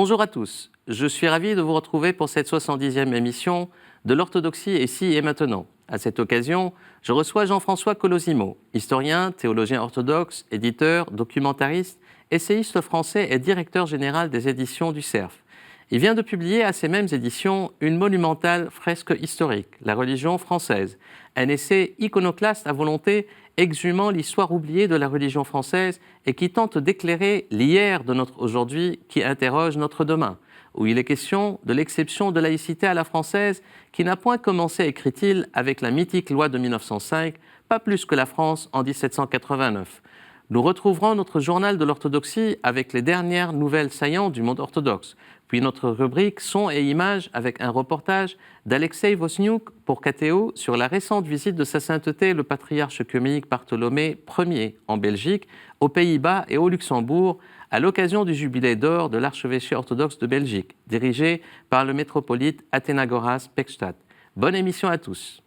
Bonjour à tous, je suis ravi de vous retrouver pour cette 70e émission de l'orthodoxie ici et maintenant. À cette occasion, je reçois Jean-François Colosimo, historien, théologien orthodoxe, éditeur, documentariste, essayiste français et directeur général des éditions du Cerf. Il vient de publier à ces mêmes éditions une monumentale fresque historique, La religion française, un essai iconoclaste à volonté exhumant l'histoire oubliée de la religion française et qui tente d'éclairer l'hier de notre aujourd'hui qui interroge notre demain, où il est question de l'exception de laïcité à la française qui n'a point commencé, écrit-il, avec la mythique loi de 1905, pas plus que la France en 1789. Nous retrouverons notre journal de l'orthodoxie avec les dernières nouvelles saillantes du monde orthodoxe, puis notre rubrique Son et images avec un reportage d'Alexei Vosniuk pour KTO sur la récente visite de sa sainteté le patriarche œcuménique Bartholomée Ier en Belgique, aux Pays-Bas et au Luxembourg, à l'occasion du jubilé d'or de l'archevêché orthodoxe de Belgique, dirigé par le métropolite Athénagoras Pechstadt. Bonne émission à tous.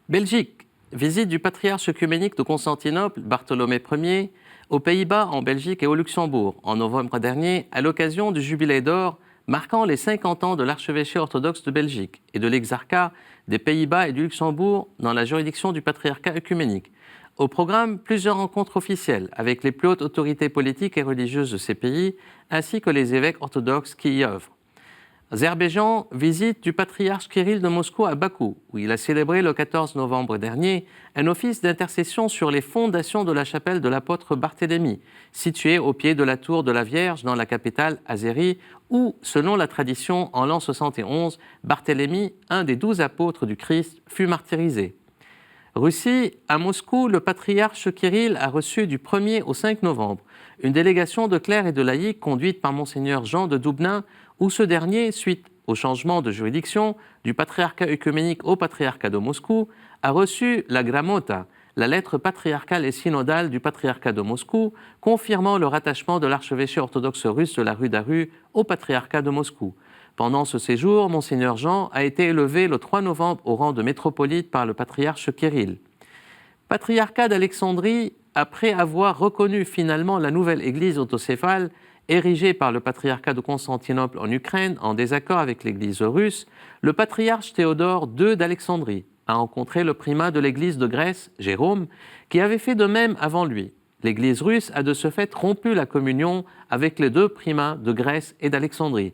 Belgique, visite du patriarche œcuménique de Constantinople, Bartholomée Ier, aux Pays-Bas, en Belgique et au Luxembourg, en novembre dernier, à l'occasion du jubilé d'or marquant les 50 ans de l'archevêché orthodoxe de Belgique et de l'exarcat des Pays-Bas et du Luxembourg dans la juridiction du patriarcat œcuménique. Au programme, plusieurs rencontres officielles avec les plus hautes autorités politiques et religieuses de ces pays, ainsi que les évêques orthodoxes qui y œuvrent. Azerbaïdjan, visite du patriarche Kirill de Moscou à Bakou, où il a célébré le 14 novembre dernier un office d'intercession sur les fondations de la chapelle de l'apôtre Barthélemy, située au pied de la tour de la Vierge dans la capitale azérie, où, selon la tradition, en l'an 71, Barthélemy, un des 12 apôtres du Christ, fut martyrisé. Russie, à Moscou, le patriarche Kirill a reçu du 1er au 5 novembre une délégation de clercs et de laïcs conduite par Monseigneur Jean de Doubnin, où ce dernier, suite au changement de juridiction du patriarcat œcuménique au patriarcat de Moscou, a reçu la Gramota, la lettre patriarcale et synodale du patriarcat de Moscou, confirmant le rattachement de l'archevêché orthodoxe russe de la rue d'Aru au patriarcat de Moscou. Pendant ce séjour, Monseigneur Jean a été élevé le 3 novembre au rang de métropolite par le patriarche Kirill. Patriarcat d'Alexandrie, après avoir reconnu finalement la nouvelle église autocéphale, érigée par le patriarcat de Constantinople en Ukraine en désaccord avec l'église russe, le patriarche Théodore II d'Alexandrie a rencontré le primat de l'église de Grèce, Jérôme, qui avait fait de même avant lui. L'église russe a de ce fait rompu la communion avec les deux primats de Grèce et d'Alexandrie.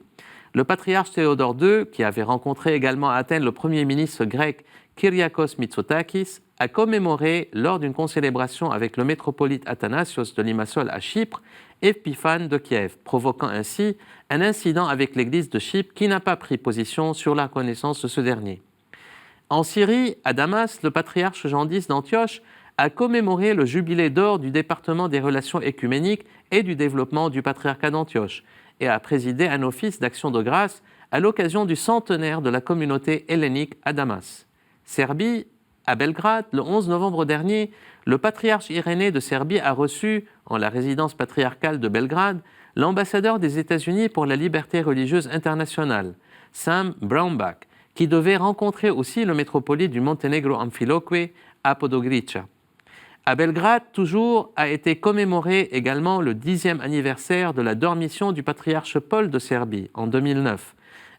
Le patriarche Théodore II, qui avait rencontré également à Athènes le premier ministre grec Kyriakos Mitsotakis, a commémoré lors d'une concélébration avec le métropolite Athanasios de Limassol à Chypre, Épiphane de Kiev, provoquant ainsi un incident avec l'église de Chypre qui n'a pas pris position sur la reconnaissance de ce dernier. En Syrie, à Damas, le patriarche Jean X d'Antioche a commémoré le jubilé d'or du département des relations écuméniques et du développement du patriarcat d'Antioche et a présidé un office d'action de grâce à l'occasion du centenaire de la communauté hellénique à Damas. Serbie, à Belgrade, le 11 novembre dernier, le patriarche Irénée de Serbie a reçu, en la résidence patriarcale de Belgrade, l'ambassadeur des États-Unis pour la liberté religieuse internationale, Sam Brownback, qui devait rencontrer aussi le métropolite du Monténégro Amfiloque à Podgorica. À Belgrade, toujours, a été commémoré également le 10e anniversaire de la dormition du patriarche Paul de Serbie en 2009.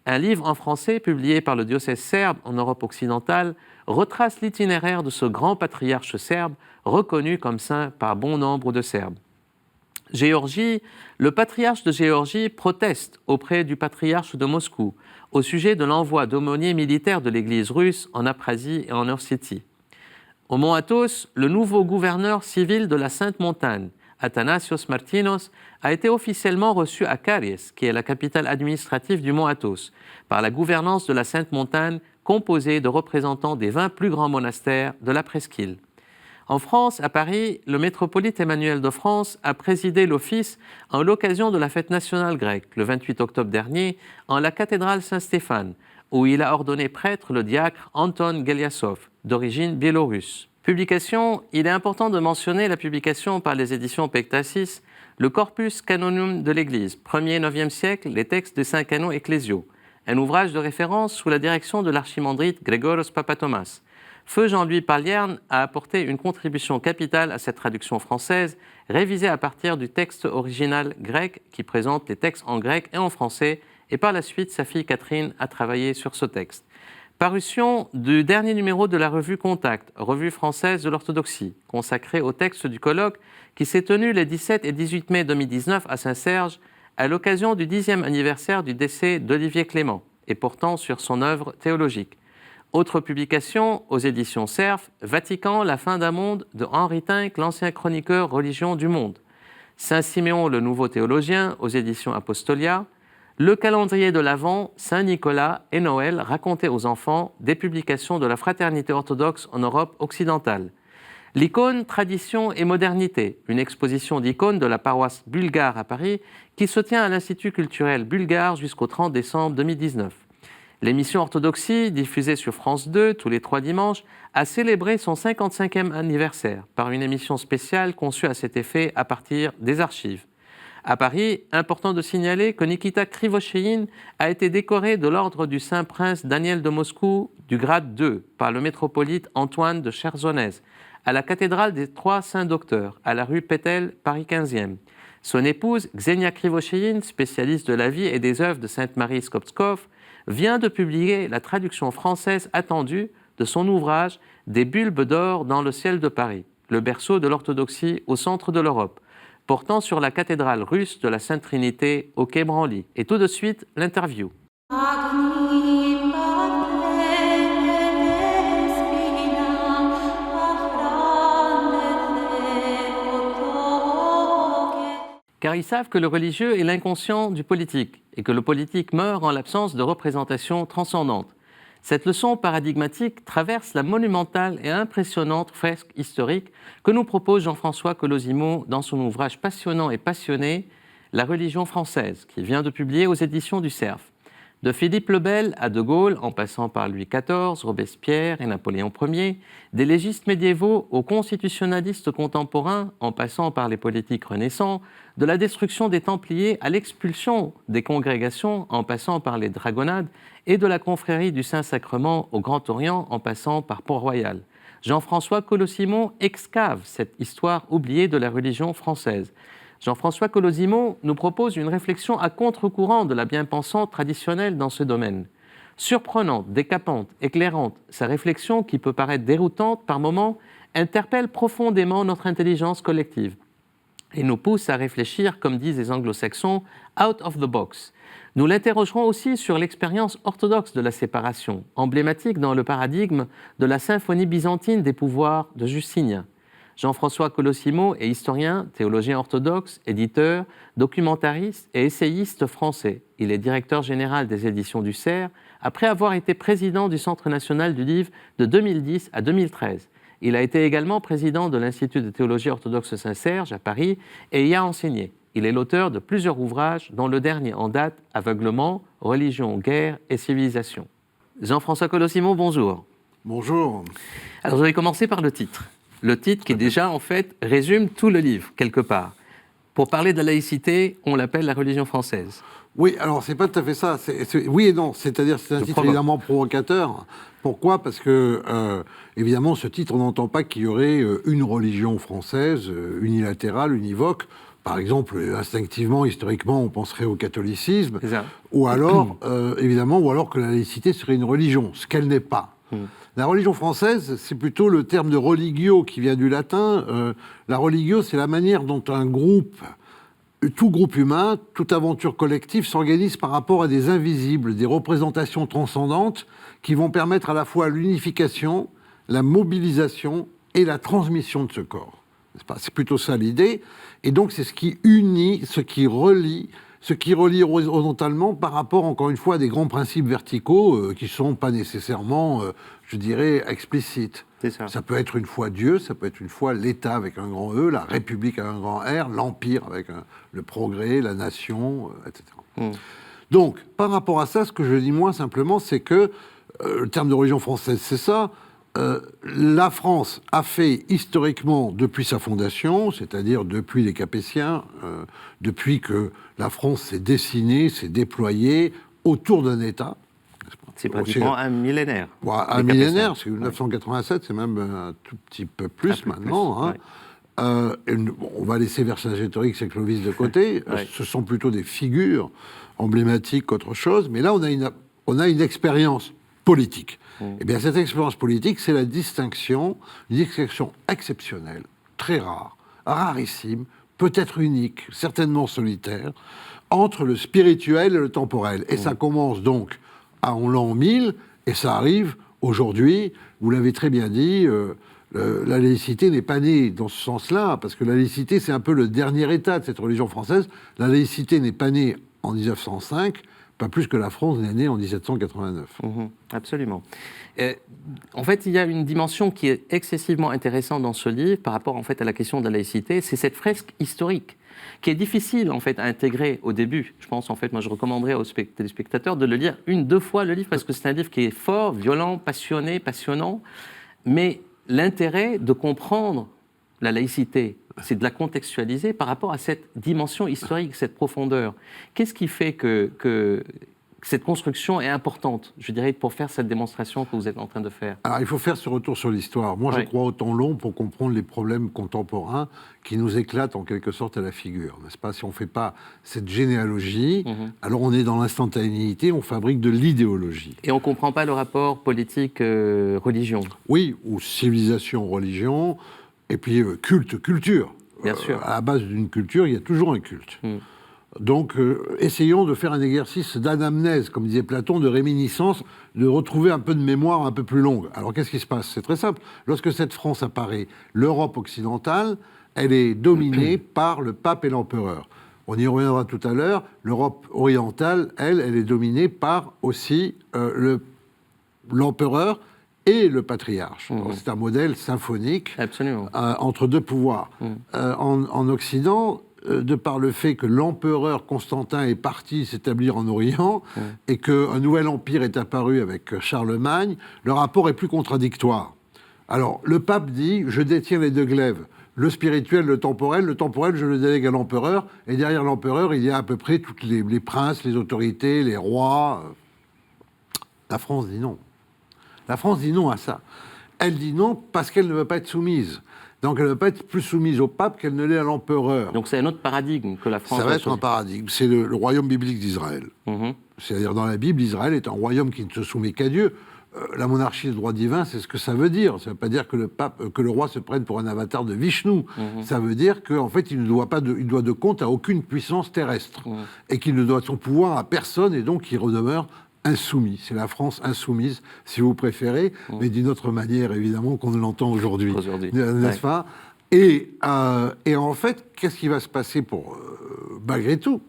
Un livre en français publié par le diocèse serbe en Europe occidentale retrace l'itinéraire de ce grand patriarche serbe reconnu comme saint par bon nombre de Serbes. Géorgie, le patriarche de Géorgie proteste auprès du patriarche de Moscou au sujet de l'envoi d'aumôniers militaires de l'Église russe en Abkhazie et en Ossétie. Au Mont Athos, le nouveau gouverneur civil de la Sainte Montagne, Athanasios Martinos, a été officiellement reçu à Karies, qui est la capitale administrative du Mont Athos, par la gouvernance de la Sainte Montagne, composée de représentants des 20 plus grands monastères de la presqu'île. En France, à Paris, le métropolite Emmanuel de France a présidé l'office en l'occasion de la fête nationale grecque, le 28 octobre dernier, en la cathédrale Saint-Stéphane, où il a ordonné prêtre le diacre Anton Geliasov, d'origine biélorusse. Publication, il est important de mentionner la publication par les éditions Pectasis, le Corpus Canonum de l'Église, 1er-9e siècle, les textes des saints canons ecclésiaux, un ouvrage de référence sous la direction de l'archimandrite Grégoros Papathomas. Feu Jean-Louis Pallierne a apporté une contribution capitale à cette traduction française, révisée à partir du texte original grec qui présente les textes en grec et en français, et par la suite, sa fille Catherine a travaillé sur ce texte. Parution du dernier numéro de la revue Contact, revue française de l'orthodoxie, consacrée au texte du colloque qui s'est tenu les 17 et 18 mai 2019 à Saint-Serge, à l'occasion du 10e anniversaire du décès d'Olivier Clément, et portant sur son œuvre théologique. Autre publication aux éditions Cerf, Vatican, la fin d'un monde de Henri Tinck, l'ancien chroniqueur Religion du monde. Saint-Siméon, le nouveau théologien, aux éditions Apostolia. Le calendrier de l'Avent, Saint-Nicolas et Noël, racontés aux enfants, des publications de la Fraternité orthodoxe en Europe occidentale. L'icône, tradition et modernité, une exposition d'icônes de la paroisse bulgare à Paris qui se tient à l'Institut culturel bulgare jusqu'au 30 décembre 2019. L'émission Orthodoxie, diffusée sur France 2 tous les 3 dimanches, a célébré son 55e anniversaire par une émission spéciale conçue à cet effet à partir des archives. À Paris, important de signaler que Nikita Krivosheïn a été décoré de l'ordre du Saint-Prince Daniel de Moscou du grade 2 par le métropolite Antoine de Chersonèse à la cathédrale des Trois Saints-Docteurs, à la rue Pétel, Paris 15e. Son épouse, Xenia Krivosheïn, spécialiste de la vie et des œuvres de Sainte-Marie Skopskov, vient de publier la traduction française attendue de son ouvrage « Des bulbes d'or dans le ciel de Paris », le berceau de l'orthodoxie au centre de l'Europe, portant sur la cathédrale russe de la Sainte Trinité au Quai Branly. Et tout de suite, l'interview. Car ils savent que le religieux est l'inconscient du politique et que le politique meurt en l'absence de représentation transcendante. Cette leçon paradigmatique traverse la monumentale et impressionnante fresque historique que nous propose Jean-François Colosimo dans son ouvrage passionnant et passionné « La religion française » qu'il vient de publier aux éditions du Cerf. De Philippe le Bel à De Gaulle, en passant par Louis XIV, Robespierre et Napoléon Ier, des légistes médiévaux aux constitutionnalistes contemporains, en passant par les politiques renaissants, de la destruction des Templiers à l'expulsion des congrégations, en passant par les dragonnades, et de la confrérie du Saint-Sacrement au Grand Orient, en passant par Port-Royal. Jean-François Colosimo excave cette histoire oubliée de la religion française. Jean-François Colosimo nous propose une réflexion à contre-courant de la bien-pensante traditionnelle dans ce domaine. Surprenante, décapante, éclairante, sa réflexion, qui peut paraître déroutante par moments, interpelle profondément notre intelligence collective et nous pousse à réfléchir, comme disent les anglo-saxons, « out of the box ». Nous l'interrogerons aussi sur l'expérience orthodoxe de la séparation, emblématique dans le paradigme de la symphonie byzantine des pouvoirs de Justinien. Jean-François Colosimo est historien, théologien orthodoxe, éditeur, documentariste et essayiste français. Il est directeur général des éditions du Cerf, après avoir été président du Centre national du livre de 2010 à 2013. Il a été également président de l'Institut de théologie orthodoxe Saint-Serge à Paris et y a enseigné. Il est l'auteur de plusieurs ouvrages, dont le dernier en date, Aveuglement, religion, guerre et civilisation. Jean-François Colosimo, bonjour. Bonjour. Alors, je vais commencer par le titre. Le titre qui déjà, en fait, résume tout le livre, quelque part. Pour parler de la laïcité, on l'appelle la religion française. Oui, alors c'est pas tout à fait ça. Oui et non, c'est-à-dire c'est un titre évidemment provocateur. Pourquoi ? Parce que, évidemment, ce titre, on n'entend pas qu'il y aurait une religion française, unilatérale, univoque. Par exemple, instinctivement, historiquement, on penserait au catholicisme. Ou alors, évidemment, ou alors que la laïcité serait une religion, ce qu'elle n'est pas. La religion française, c'est plutôt le terme de religio qui vient du latin. La religio, c'est la manière dont un groupe, tout groupe humain, toute aventure collective s'organise par rapport à des invisibles, des représentations transcendantes qui vont permettre à la fois l'unification, la mobilisation et la transmission de ce corps. C'est plutôt ça l'idée. Et donc, c'est ce qui unit, ce qui relie horizontalement par rapport, encore une fois, à des grands principes verticaux qui ne sont pas nécessairement, je dirais, explicites. Ça peut être une fois Dieu, ça peut être une fois l'État avec un grand E, la République avec un grand R, l'Empire avec le progrès, la nation, etc. Donc, par rapport à ça, ce que je dis moi simplement, c'est que le terme de religion française, c'est ça. La France a fait historiquement, depuis sa fondation, c'est-à-dire depuis les Capétiens, depuis que la France s'est dessinée, s'est déployée, autour d'un État. C'est pratiquement un millénaire. Un millénaire, parce que 1987, c'est même un tout petit peu plus maintenant. On va laisser Vercingétorix et Clovis de côté. Ce sont plutôt des figures emblématiques qu'autre chose. Mais là, on a une expérience politique. Et bien, cette expérience politique, c'est la distinction, une distinction exceptionnelle, très rare, rarissime, peut-être unique, certainement solitaire, entre le spirituel et le temporel. Et ça commence donc en l'an 1000, et ça arrive aujourd'hui, vous l'avez très bien dit, la laïcité n'est pas née dans ce sens-là, parce que la laïcité, c'est un peu le dernier état de cette religion française. La laïcité n'est pas née en 1905, pas plus que la France n'est née en 1789. Absolument. En fait, il y a une dimension qui est excessivement intéressante dans ce livre par rapport en fait, à la question de la laïcité, c'est cette fresque historique qui est difficile en fait, à intégrer au début. Je pense, en fait, moi je recommanderais aux téléspectateurs de le lire 1-2 fois le livre, parce que c'est un livre qui est fort, violent, passionné, passionnant, mais l'intérêt de comprendre la laïcité, c'est de la contextualiser par rapport à cette dimension historique, cette profondeur. Qu'est-ce qui fait que cette construction est importante, je dirais, pour faire cette démonstration que vous êtes en train de faire? Alors, il faut faire ce retour sur l'histoire. Moi, je crois au temps long pour comprendre les problèmes contemporains qui nous éclatent en quelque sorte à la figure, n'est-ce pas? Si on ne fait pas cette généalogie, alors on est dans l'instantanéité, on fabrique de l'idéologie. Et on ne comprend pas le rapport politique-religion. Oui, ou civilisation-religion, et puis culte-culture. Bien sûr. À la base d'une culture, il y a toujours un culte. Donc, essayons de faire un exercice d'anamnèse, comme disait Platon, de réminiscence, de retrouver un peu de mémoire un peu plus longue. Alors, qu'est-ce qui se passe? C'est très simple. Lorsque cette France apparaît, l'Europe occidentale, elle est dominée par le pape et l'empereur. On y reviendra tout à l'heure. L'Europe orientale, elle est dominée par aussi l'empereur et le patriarche. C'est un modèle symphonique entre deux pouvoirs. En Occident, de par le fait que l'empereur Constantin est parti s'établir en Orient et qu'un nouvel empire est apparu avec Charlemagne, le rapport est plus contradictoire. Alors, le pape dit « je détiens les deux glaives ». Le spirituel, le temporel, je le délègue à l'empereur, et derrière l'empereur, il y a à peu près tous les princes, les autorités, les rois. La France dit non. La France dit non à ça. Elle dit non parce qu'elle ne veut pas être soumise. Donc elle ne veut pas être plus soumise au pape qu'elle ne l'est à l'empereur. Donc c'est un autre paradigme que la France... Ça va être un paradigme. C'est le royaume biblique d'Israël. C'est-à-dire dans la Bible, Israël est un royaume qui ne se soumet qu'à Dieu. La monarchie de droit divin, c'est ce que ça veut dire. Ça ne veut pas dire que le roi se prenne pour un avatar de Vishnu. Ça veut dire qu'en fait, il doit de compte à aucune puissance terrestre. Et qu'il ne doit son pouvoir à personne, et donc il redemeure insoumis. C'est la France insoumise, si vous préférez, mais d'une autre manière, évidemment, qu'on ne l'entend aujourd'hui. N'est-ce pas? Et en fait, qu'est-ce qui va se passer malgré tout?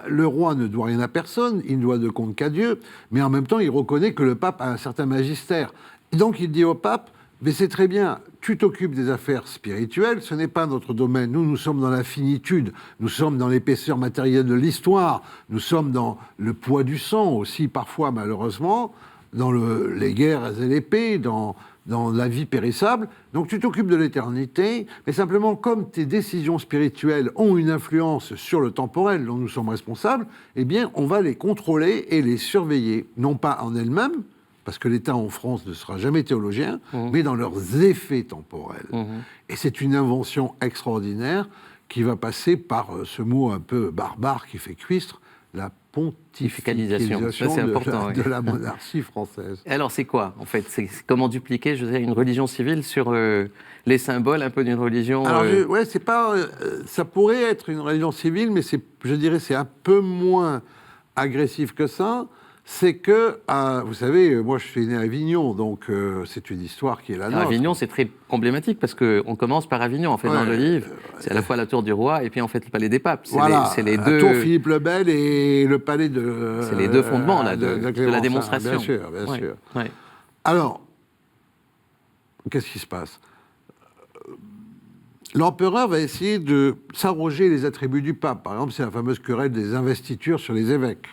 Le roi ne doit rien à personne, il ne doit de compte qu'à Dieu, mais en même temps, il reconnaît que le pape a un certain magistère. Et donc, il dit au pape, mais c'est très bien, tu t'occupes des affaires spirituelles, ce n'est pas notre domaine. Nous sommes dans la finitude, nous sommes dans l'épaisseur matérielle de l'histoire, nous sommes dans le poids du sang aussi, parfois, malheureusement, dans les guerres et l'épée, dans la vie périssable. Donc tu t'occupes de l'éternité, mais simplement comme tes décisions spirituelles ont une influence sur le temporel dont nous sommes responsables, eh bien on va les contrôler et les surveiller, non pas en elles-mêmes, parce que l'État en France ne sera jamais théologien, mais dans leurs effets temporels. Et c'est une invention extraordinaire qui va passer par ce mot un peu barbare qui fait cuistre, la pontificalisation de la monarchie française. Alors c'est quoi, en fait? C'est comment dupliquer, je dirais, une religion civile sur les symboles un peu d'une religion... Alors, c'est pas... ça pourrait être une religion civile, mais je dirais c'est un peu moins agressif que ça. C'est que, vous savez, moi je suis né à Avignon, donc c'est une histoire qui est la nôtre. Avignon, c'est très emblématique parce qu'on commence par Avignon, en fait, dans le livre. C'est à la fois la tour du roi et puis en fait le palais des papes. C'est les deux... La tour Philippe le Bel et le palais de... C'est les deux fondements là, de la démonstration. Bien sûr. Alors, qu'est-ce qui se passe? L'empereur va essayer de s'arroger les attributs du pape. Par exemple, c'est la fameuse querelle des investitures sur les évêques.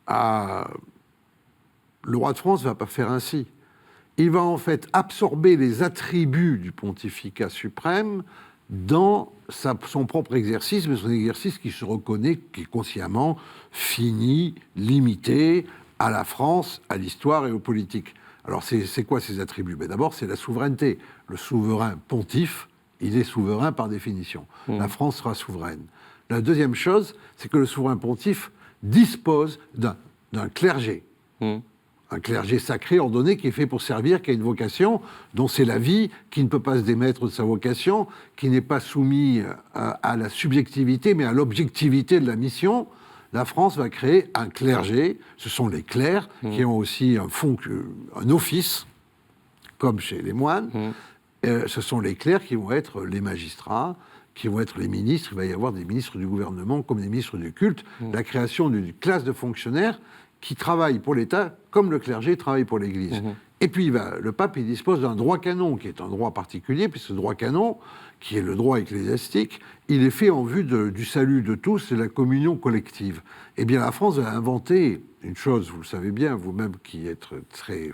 Le roi de France ne va pas faire ainsi. Il va en fait absorber les attributs du pontificat suprême dans son propre exercice, mais son exercice qui se reconnaît, qui est consciemment fini, limité à la France, à l'histoire et aux politiques. Alors, c'est quoi ces attributs? D'abord, c'est la souveraineté. Le souverain pontife, il est souverain par définition. La France sera souveraine. La deuxième chose, c'est que le souverain pontife dispose d'un clergé. Un clergé sacré, ordonné, qui est fait pour servir, qui a une vocation, dont c'est la vie, qui ne peut pas se démettre de sa vocation, qui n'est pas soumis à la subjectivité, mais à l'objectivité de la mission. La France va créer un clergé, ce sont les clercs, qui ont aussi un office, comme chez les moines. Ce sont les clercs qui vont être les magistrats, qui vont être les ministres. Il va y avoir des ministres du gouvernement comme des ministres du culte. La création d'une classe de fonctionnaires qui travaillent pour l'État comme le clergé travaille pour l'Église. Et puis le pape, il dispose d'un droit canon, qui est un droit particulier, puis ce droit canon, qui est le droit ecclésiastique, il est fait en vue du salut de tous et de la communion collective. Eh bien, la France a inventé une chose, vous le savez bien, vous-même qui êtes très,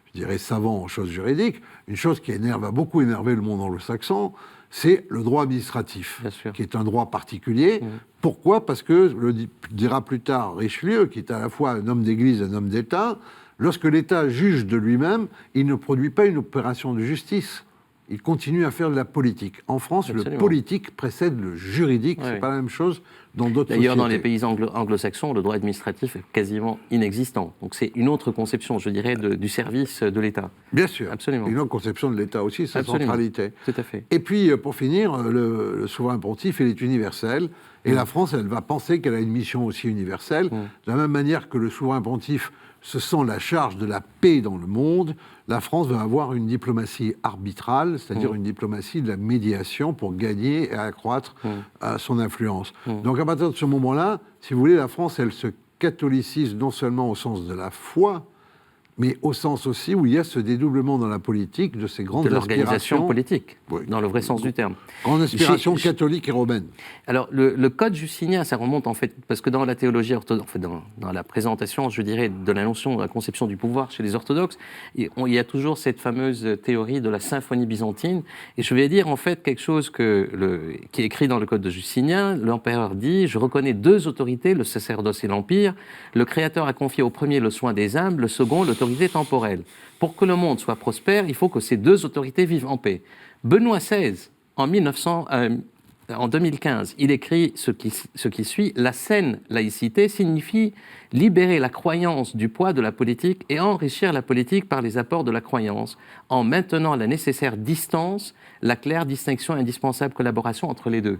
je dirais, savant en choses juridiques, une chose qui a beaucoup énervé le monde anglo-saxon, c'est le droit administratif, qui est un droit particulier. Pourquoi? Parce que, le dira plus tard Richelieu, qui est à la fois un homme d'église et un homme d'État, lorsque l'État juge de lui-même, il ne produit pas une opération de justice. Il continue à faire de la politique. En France, le politique précède le juridique. C'est pas la même chose dans d'autres sociétés. D'ailleurs, dans les pays anglo-saxons, le droit administratif est quasiment inexistant. Donc c'est une autre conception, je dirais, du service de l'État. Bien sûr. Absolument. Une autre conception de l'État aussi, sa centralité. Tout à fait. Et puis, pour finir, le souverain pontife, il est universel. Et la France, elle va penser qu'elle a une mission aussi universelle. De la même manière que le souverain pontife se sent la charge de la paix dans le monde, la France va avoir une diplomatie arbitrale, c'est-à-dire une diplomatie de la médiation pour gagner et accroître son influence. Donc à partir de ce moment-là, si vous voulez, la France, elle se catholicise non seulement au sens de la foi, mais au sens aussi où il y a ce dédoublement dans la politique de ces grandes aspirations. De l'organisation politique, dans le vrai sens du terme. Grande aspiration catholique et romaine. Alors, le code justinien, ça remonte en fait, parce que dans la théologie orthodoxe, en fait, dans la présentation, je dirais, de la notion, de la conception du pouvoir chez les orthodoxes, il y a toujours cette fameuse théorie de la symphonie byzantine. Et je vais dire en fait quelque chose qui est écrit dans le code de Justinien. L'empereur dit: je reconnais deux autorités, le sacerdoce et l'empire. Le Créateur a confié au premier le soin des âmes, le second l'autorité temporelle. Pour que le monde soit prospère, il faut que ces deux autorités vivent en paix. Benoît XVI, en 2015, il écrit ce qui suit: la saine laïcité signifie libérer la croyance du poids de la politique et enrichir la politique par les apports de la croyance, en maintenant la nécessaire distance, la claire distinction et indispensable collaboration entre les deux.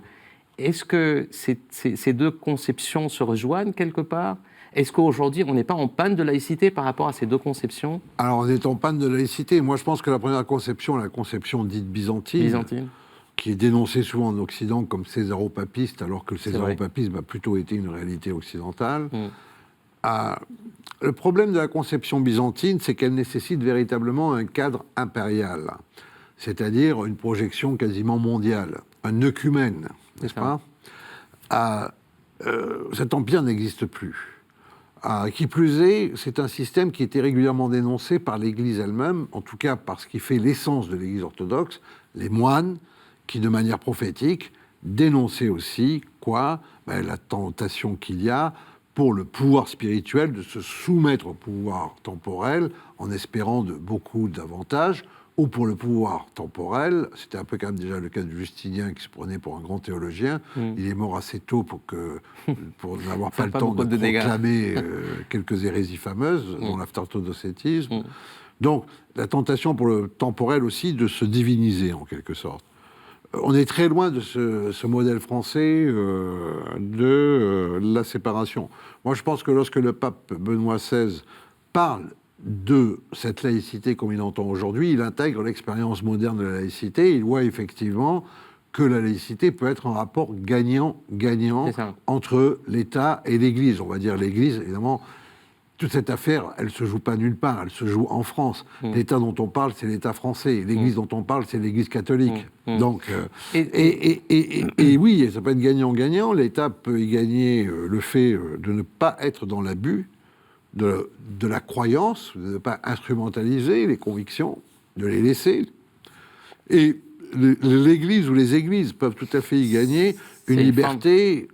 Est-ce que ces deux conceptions se rejoignent quelque part? Est-ce qu'aujourd'hui, on n'est pas en panne de laïcité par rapport à ces deux conceptions? Alors, on est en panne de laïcité. Moi, je pense que la première conception, la conception dite byzantine, qui est dénoncée souvent en Occident comme césaropapiste, alors que le césaropapisme a plutôt été une réalité occidentale. Le problème de la conception byzantine, c'est qu'elle nécessite véritablement un cadre impérial, c'est-à-dire une projection quasiment mondiale, un œcumène, n'est-ce pas? Cet empire n'existe plus. Qui plus est, c'est un système qui était régulièrement dénoncé par l'Église elle-même, en tout cas par ce qui fait l'essence de l'Église orthodoxe, les moines, qui de manière prophétique dénonçaient aussi la tentation qu'il y a pour le pouvoir spirituel de se soumettre au pouvoir temporel en espérant de beaucoup d'avantages, ou pour le pouvoir temporel, c'était un peu quand même déjà le cas de Justinien qui se prenait pour un grand théologien. Il est mort assez tôt pour n'avoir pas le temps de proclamer quelques hérésies fameuses, dont l'aftartodocétisme. Donc la tentation pour le temporel aussi de se diviniser en quelque sorte. On est très loin de ce modèle français de la séparation. Moi je pense que lorsque le pape Benoît XVI parle de cette laïcité comme il l'entend aujourd'hui, il intègre l'expérience moderne de la laïcité, il voit effectivement que la laïcité peut être un rapport gagnant-gagnant entre l'État et l'Église. On va dire l'Église, évidemment, toute cette affaire, elle ne se joue pas nulle part, elle se joue en France. L'État dont on parle, c'est l'État français. L'Église dont on parle, c'est l'Église catholique. Donc, et oui, ça peut être gagnant-gagnant. L'État peut y gagner le fait de ne pas être dans l'abus de la croyance, de ne pas instrumentaliser les convictions, de les laisser. Et l'Église ou les églises peuvent tout à fait y gagner une liberté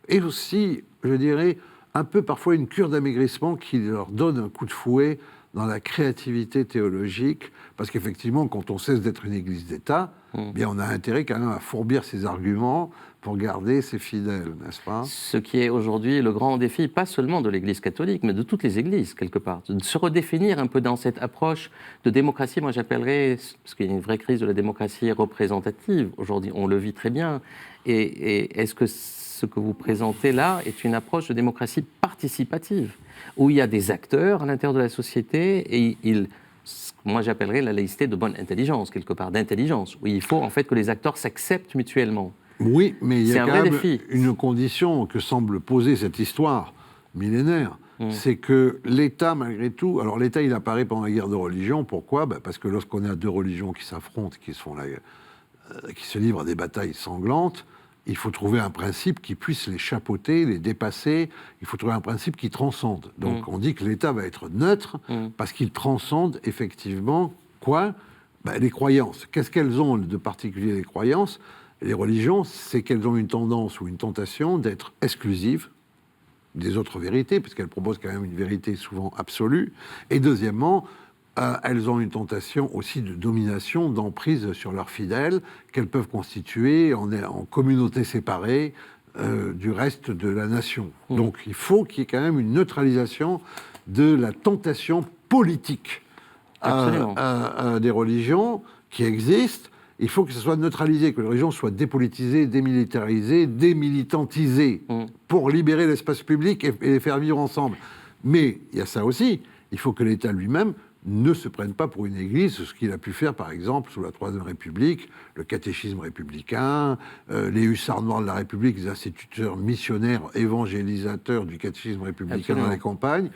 et aussi, je dirais, un peu parfois une cure d'amaigrissement qui leur donne un coup de fouet dans la créativité théologique, parce qu'effectivement, quand on cesse d'être une église d'État, bien on a intérêt quand même à fourbir ses arguments pour garder ses fidèles, n'est-ce pas? Ce qui est aujourd'hui le grand défi, pas seulement de l'Église catholique, mais de toutes les églises, quelque part. De se redéfinir un peu dans cette approche de démocratie, moi j'appellerais, parce qu'il y a une vraie crise de la démocratie représentative, aujourd'hui on le vit très bien, et est-ce que ce que vous présentez là est une approche de démocratie participative, où il y a des acteurs à l'intérieur de la société, et moi j'appellerais la laïcité de bonne intelligence, quelque part, d'intelligence, où il faut en fait que les acteurs s'acceptent mutuellement. Oui, mais il y a quand même une condition que semble poser cette histoire millénaire, c'est que l'État, malgré tout... Alors l'État, il apparaît pendant la guerre de religion. Pourquoi? Parce que lorsqu'on a deux religions qui s'affrontent, qui se livrent à des batailles sanglantes, il faut trouver un principe qui puisse les chapeauter, les dépasser. Il faut trouver un principe qui transcende. Donc on dit que l'État va être neutre parce qu'il transcende effectivement quoi? Les croyances. Qu'est-ce qu'elles ont de particulier, les croyances? Les religions, c'est qu'elles ont une tendance ou une tentation d'être exclusives des autres vérités, parce qu'elles proposent quand même une vérité souvent absolue. Et deuxièmement, elles ont une tentation aussi de domination, d'emprise sur leurs fidèles, qu'elles peuvent constituer en communautés séparées du reste de la nation. Donc il faut qu'il y ait quand même une neutralisation de la tentation politique des religions qui existent. Il faut que ce soit neutralisé, que les religions soient dépolitisées, démilitarisées, démilitantisées, pour libérer l'espace public et les faire vivre ensemble. Mais il y a ça aussi, il faut que l'État lui-même ne se prenne pas pour une église, ce qu'il a pu faire par exemple sous la Troisième République, le catéchisme républicain, les hussards noirs de la République, les instituteurs missionnaires, évangélisateurs du catéchisme républicain dans les campagnes,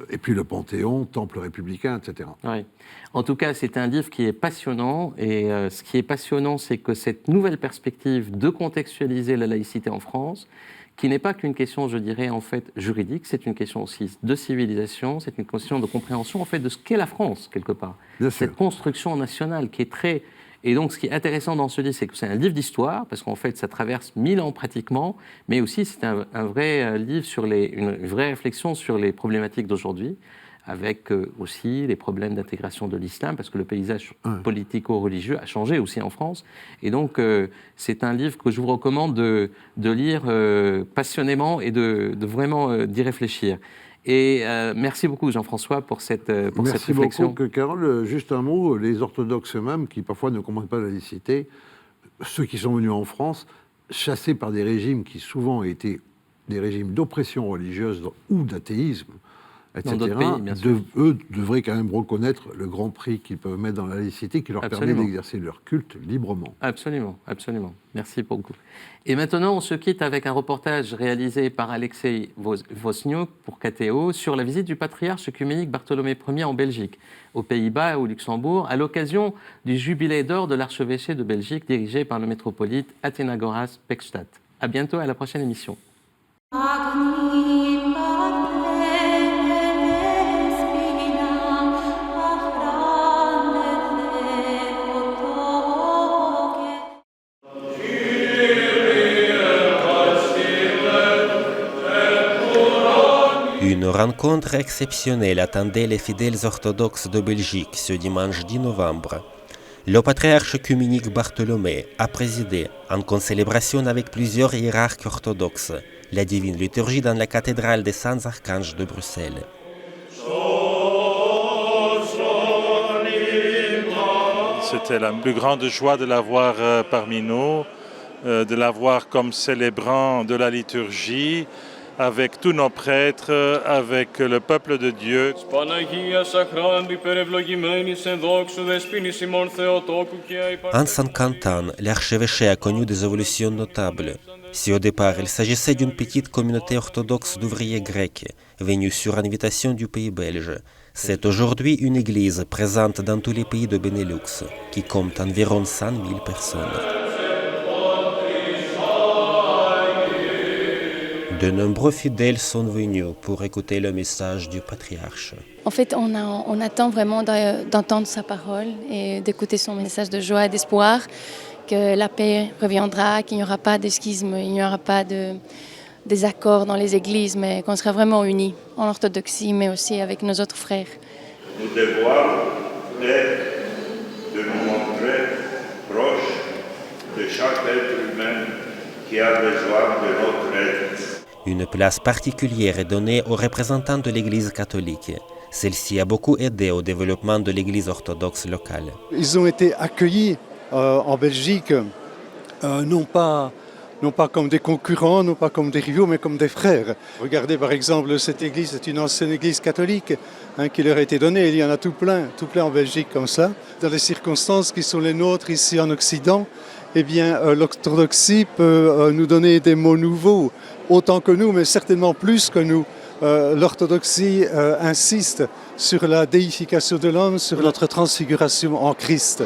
et puis le Panthéon, temple républicain, etc. Oui. En tout cas, c'est un livre qui est passionnant, et ce qui est passionnant, c'est que cette nouvelle perspective de contextualiser la laïcité en France, qui n'est pas qu'une question, je dirais, en fait, juridique, c'est une question aussi de civilisation, c'est une question de compréhension, en fait, de ce qu'est la France, quelque part. Bien cette sûr. construction nationale qui est très... Et donc, ce qui est intéressant dans ce livre, c'est que c'est un livre d'histoire, parce qu'en fait, ça traverse 1000 ans pratiquement, mais aussi c'est un vrai livre sur une vraie réflexion sur les problématiques d'aujourd'hui, avec aussi les problèmes d'intégration de l'islam, parce que le paysage politico-religieux a changé aussi en France. Et donc, c'est un livre que je vous recommande de lire passionnément et de vraiment d'y réfléchir. Et merci beaucoup, Jean-François, pour cette réflexion. Merci beaucoup, Carole. Juste un mot, les orthodoxes eux-mêmes, qui parfois ne comprennent pas la laïcité, ceux qui sont venus en France, chassés par des régimes qui souvent étaient des régimes d'oppression religieuse ou d'athéisme, etc., eux devraient quand même reconnaître le grand prix qu'ils peuvent mettre dans la laïcité, qui leur permet d'exercer leur culte librement. Absolument, absolument. Merci beaucoup. Et maintenant, on se quitte avec un reportage réalisé par Alexei Vosniuk pour KTO sur la visite du patriarche œcuménique Bartholomé Ier en Belgique, aux Pays-Bas et au Luxembourg, à l'occasion du jubilé d'or de l'archevêché de Belgique dirigé par le métropolite Athénagoras Peckstadt. À bientôt, à la prochaine émission. Une rencontre exceptionnelle attendait les fidèles orthodoxes de Belgique ce dimanche 10 novembre. Le patriarche œcuménique Bartholomé a présidé, en concélébration avec plusieurs hiérarques orthodoxes, la divine liturgie dans la cathédrale des Saints Archanges de Bruxelles. C'était la plus grande joie de l'avoir parmi nous, de l'avoir comme célébrant de la liturgie, avec tous nos prêtres, avec le peuple de Dieu. En 50 ans, l'archevêché a connu des évolutions notables. Si au départ il s'agissait d'une petite communauté orthodoxe d'ouvriers grecs, venus sur invitation du pays belge, c'est aujourd'hui une église présente dans tous les pays de Benelux, qui compte environ 100 000 personnes. De nombreux fidèles sont venus pour écouter le message du patriarche. En fait, on attend vraiment d'entendre sa parole et d'écouter son message de joie et d'espoir, que la paix reviendra, qu'il n'y aura pas de schisme, il n'y aura pas de désaccords dans les églises, mais qu'on sera vraiment unis en orthodoxie, mais aussi avec nos autres frères. Nous devons être de nous montrer proches de chaque être humain qui a besoin de notre aide. Une place particulière est donnée aux représentants de l'Église catholique. Celle-ci a beaucoup aidé au développement de l'Église orthodoxe locale. Ils ont été accueillis en Belgique, non pas comme des concurrents, non pas comme des rivaux, mais comme des frères. Regardez par exemple cette église, c'est une ancienne église catholique qui leur a été donnée. Il y en a tout plein en Belgique comme ça. Dans les circonstances qui sont les nôtres ici en Occident, eh bien l'orthodoxie peut nous donner des mots nouveaux, autant que nous, mais certainement plus que nous. L'orthodoxie insiste sur la déification de l'homme, sur notre transfiguration en Christ.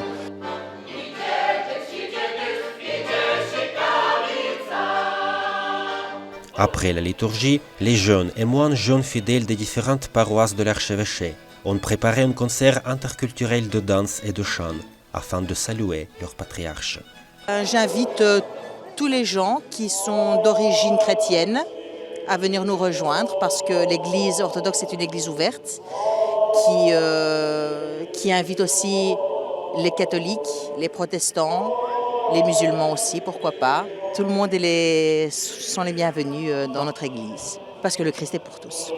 Après la liturgie, les jeunes et moins jeunes fidèles des différentes paroisses de l'archevêché ont préparé un concert interculturel de danse et de chant afin de saluer leur patriarche. J'invite tous les gens qui sont d'origine chrétienne à venir nous rejoindre parce que l'église orthodoxe est une église ouverte qui invite aussi les catholiques, les protestants, les musulmans aussi, pourquoi pas. Tout le monde sont les bienvenus dans notre église, parce que le Christ est pour tous.